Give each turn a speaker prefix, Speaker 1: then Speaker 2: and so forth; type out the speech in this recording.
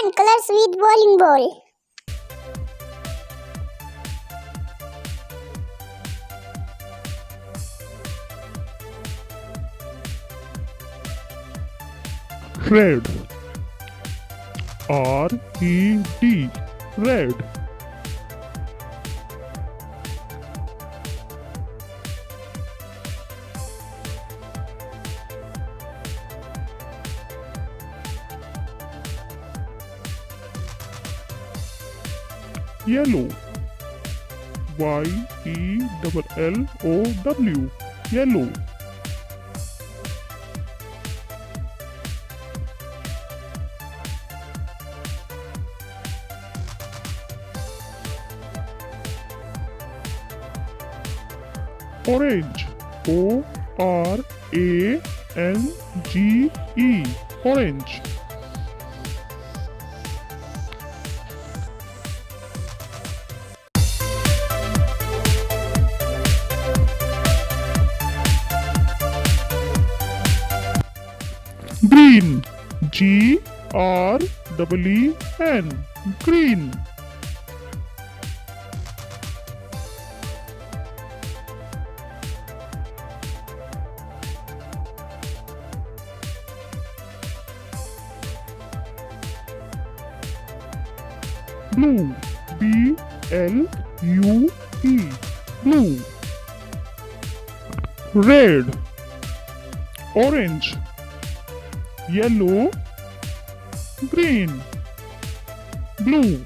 Speaker 1: and colors with bowling ball.
Speaker 2: Red. R-E-D. Red. Yellow. Y-E-L-L-O-W. Yellow. Orange. O-R-A-N-G-E. Orange. Green. G-R-E-E-N. Green. Blue. B-L-U-E. Blue. Red. Orange. Yellow. Green. Blue.